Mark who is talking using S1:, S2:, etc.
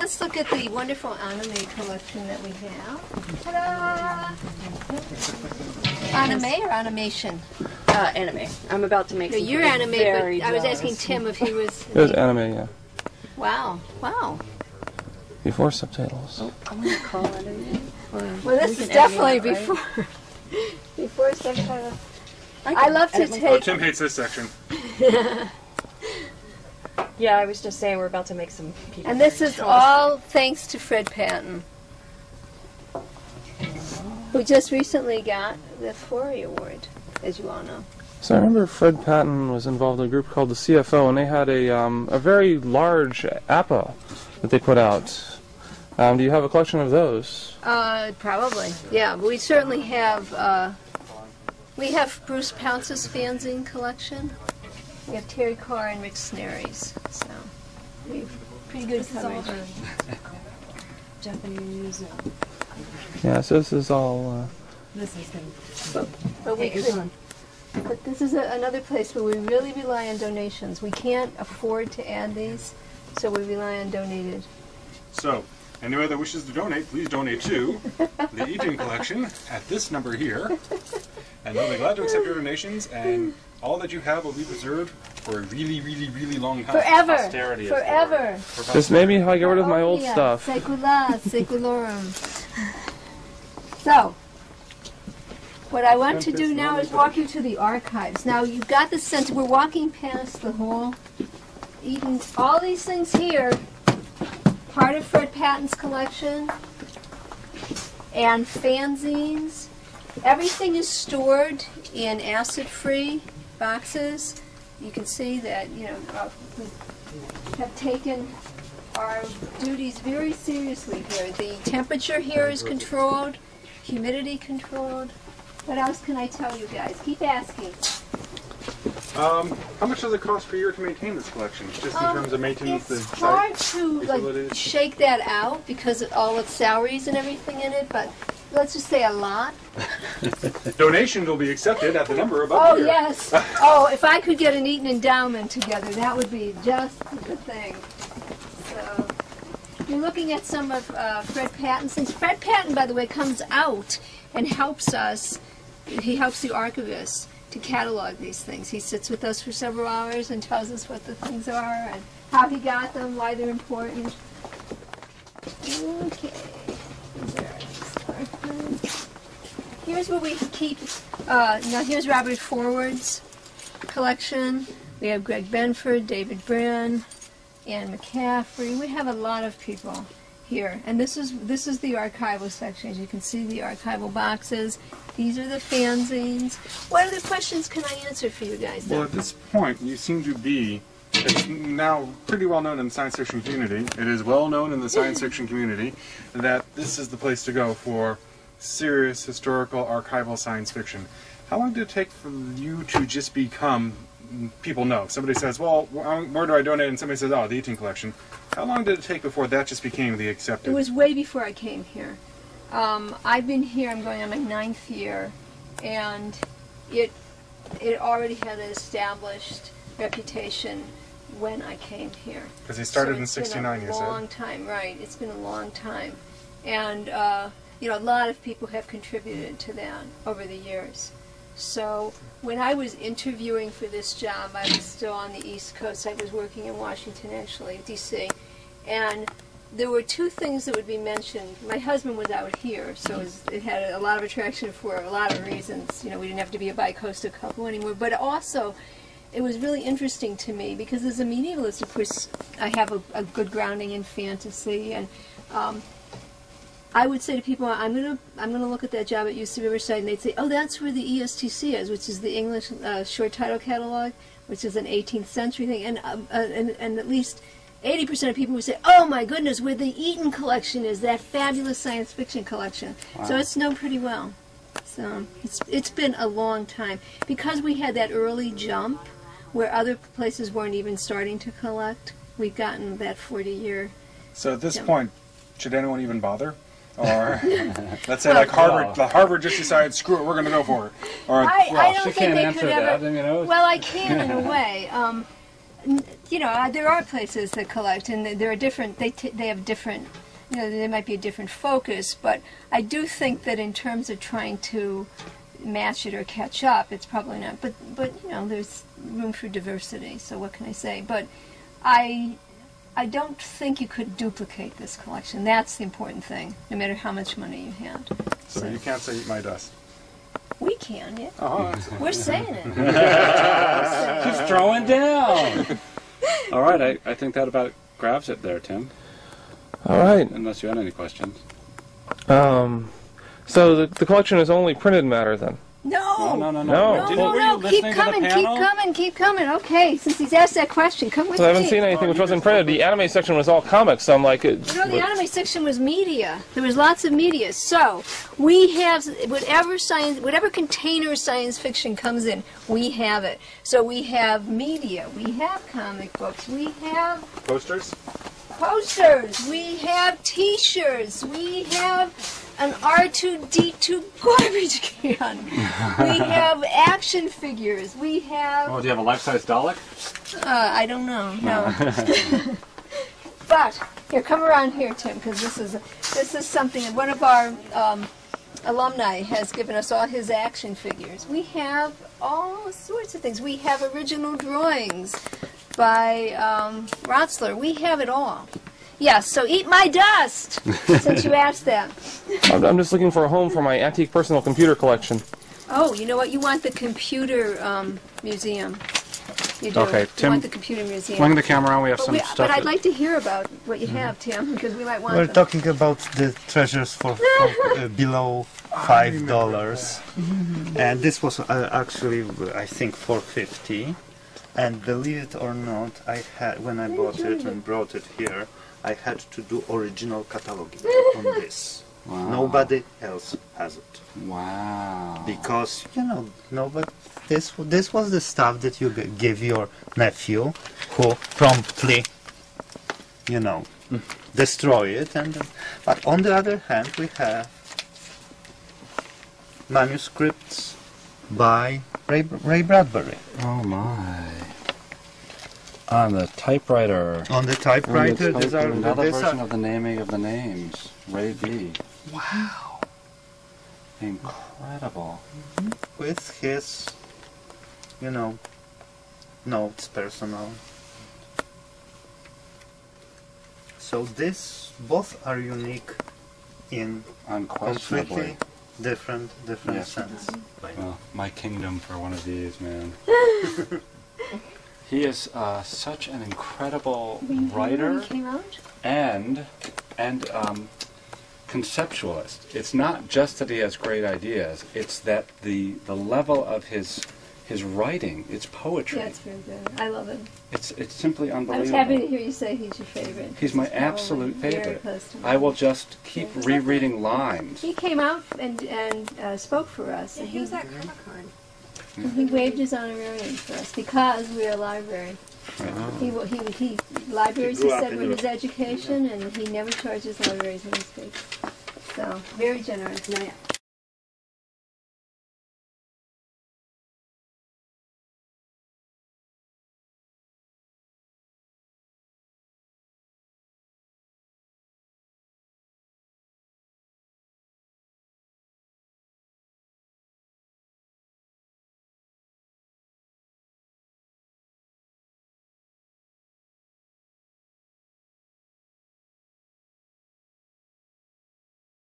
S1: Let's look at the wonderful anime collection that we have. Ta-da! Anime or animation?
S2: Anime. I'm about to make
S1: No,
S2: some
S1: you're anime, but
S2: very
S1: I was
S2: jealous.
S1: asking Tim if he was...
S3: It was anime, yeah.
S1: Wow, wow.
S3: Before subtitles.
S2: Oh, I'm going to call it again.
S1: Well, this is definitely before before subtitles. I love to take...
S4: Oh, Tim hates this section.
S2: Yeah, I was just saying we're about to make some people.
S1: And this is all thanks to Fred Patton, who just recently got the Florey Award, as you all know.
S3: So I remember Fred Patton was involved in a group called the CFO, and they had a very large APA that they put out. Do you have a collection of those?
S1: Probably, yeah. We certainly have. We have Bruce Pounce's fanzine collection. We have Terry Carr and Rick Snary's. So we have pretty good coverage.
S2: Japanese.
S3: Yeah, so this is all...
S2: This is good.
S1: But we could. But this is another place where we really rely on donations. We can't afford to add these, so we rely on donated.
S4: So, anyone that wishes to donate, please donate to the Eaton collection at this number here. And they'll be glad to accept your donations, and all that you have will be preserved for a really, really, really long time.
S1: Forever!
S4: Posterity is
S1: Forever!
S3: This may be how I get rid of my old stuff.
S1: Secula, seculorum. So, what I want to do now is walk you to the archives. Now, you've got the sense, we're walking past the whole Eaton, all these things here, part of Fred Patton's collection, and fanzines. Everything is stored in acid-free boxes. You can see that, you know, we have taken our duties very seriously here. The temperature here is controlled, humidity controlled. What else can I tell you guys? Keep asking.
S4: How much does it cost per year to maintain this collection? Just in terms of maintenance
S1: It's
S4: and
S1: hard
S4: site
S1: to
S4: utilities?
S1: shake that out because of all its salaries and everything in it, but let's just say a lot.
S4: Donations will be accepted at the number above
S1: Oh,
S4: here.
S1: yes. Oh, if I could get an Eaton endowment together, that would be just the thing. So, you're looking at some of Fred Patton's things. Fred Patton, by the way, comes out and helps us. He helps the archivists to catalog these things. He sits with us for several hours and tells us what the things are and how he got them, why they're important. Okay. Here's where we keep, now here's Robert Forward's collection. We have Greg Benford, David Brand, Anne McCaffrey. We have a lot of people here. And this is the archival section. As you can see, the archival boxes. These are the fanzines. What other questions can I answer for you guys?
S4: Well, at this point, you seem to be, it's now pretty well known in the science fiction community, it is well known in the science fiction community, that this is the place to go for serious historical archival science fiction. How long did it take for you to just become, people know, somebody says, well, where do I donate? And somebody says, oh, the Eaton collection. How long did it take before that just became the accepted?
S1: It was way before I came here. I've been here, I'm going on my 9th year, and it already had an established reputation when I came here.
S4: Because he started in
S1: '69,
S4: you said.
S1: It's been a long time, right. It's been a long time. And, you know, a lot of people have contributed to that over the years. So when I was interviewing for this job, I was still on the East Coast. I was working in Washington, actually, D.C., and there were two things that would be mentioned. My husband was out here, so it had a lot of attraction for a lot of reasons. You know, we didn't have to be a bi-coastal couple anymore. But also, it was really interesting to me because as a medievalist, of course, I have a good grounding in fantasy, and I would say to people, I'm gonna look at that job at UC Riverside, and they'd say, oh, that's where the ESTC is, which is the English Short Title Catalog, which is an 18th century thing, and at least 80% of people would say, oh my goodness, where the Eaton collection is, that fabulous science fiction collection. Wow. So it's known pretty well. So it's been a long time. Because we had that early jump where other places weren't even starting to collect, we've gotten that 40-year
S4: So at this
S1: jump.
S4: point, should anyone even bother? Or let's say like Harvard just decided, screw it, we're going to go for it. Or
S1: I don't
S5: she
S1: think
S5: can't
S1: they
S5: answer
S1: could ever.
S5: that, you know.
S1: Well, I can in a way. You know, there are places that collect, and there are different. They have different. You know, there might be a different focus, but I do think that in terms of trying to match it or catch up, it's probably not. But you know, there's room for diversity. So what can I say? But I don't think you could duplicate this collection. That's the important thing, no matter how much money you had.
S4: So you can't say eat my dust.
S1: We can, yeah.
S4: Oh,
S1: We're saying it.
S5: She's throwing down. All right, I think that about grabs it there, Tim.
S3: All right.
S5: Unless you had any questions.
S3: So the collection is only printed matter then?
S1: No.
S3: No.
S1: Keep coming. Okay, since he's asked that question, come with
S3: So
S1: me.
S3: I haven't seen anything which wasn't printed. The anime section was all comics, so I'm like...
S1: No, the anime section was media. There was lots of media. So we have whatever container science fiction comes in, we have it. So we have media, we have comic books, we have
S4: posters?
S1: Posters, we have T-shirts, we have an R2-D2 garbage can. We have action figures. We have...
S5: Oh, do you have a life-size Dalek?
S1: I don't know. No. But here, come around here, Tim, because this is something that one of our alumni has given us all his action figures. We have all sorts of things. We have original drawings by Rotzler. We have it all. Yes, so eat my dust, since you asked that.
S3: I'm just looking for a home for my antique personal computer collection.
S1: Oh, you know what? You want the computer museum. You do.
S5: Okay,
S1: You
S5: Tim,
S1: want the computer museum.
S5: Fling the camera on. We have some stuff.
S1: But I'd
S5: that-
S1: like to hear about what you have, Tim, because we might want
S6: We're
S1: them.
S6: talking about the treasures for below $5, and this was actually I think $4.50. And believe it or not, I had when I bought it and brought it here, I had to do original cataloging on this.
S5: Wow.
S6: Nobody else has it
S5: Wow.
S6: because nobody. This was the stuff that you give your nephew, who promptly, destroy it. But on the other hand, we have manuscripts by Ray Bradbury.
S5: Oh my. On the typewriter.
S6: On the typewriter, these are
S5: Another version of the naming of the names. Ray B. Wow. Incredible.
S6: with his, notes, personal. So both are unique in
S5: Unquestionably.
S6: completely different
S5: Yes.
S6: sense.
S5: Well, my kingdom for one of these, man. He is such an incredible writer
S1: Came out?
S5: and conceptualist. It's not just that he has great ideas; it's that the level of his writing, it's poetry.
S1: Yeah, it's very good. I love it.
S5: It's simply
S1: I
S5: unbelievable.
S1: was happy to hear you say he's your favorite.
S5: He's my
S1: It's probably
S5: absolute
S1: very
S5: favorite.
S1: close to
S5: I
S1: mine.
S5: will just keep
S1: Yeah.
S5: rereading lines.
S1: He came out and spoke for us.
S2: Yeah,
S1: and
S2: he was at Comic-Con.
S1: he waived his honorarium for us because we're a library. Libraries, he
S6: Grew up
S1: said,
S6: in
S1: were
S6: Europe.
S1: his education, and he never charges libraries any fees. So, very generous.
S2: No, yeah.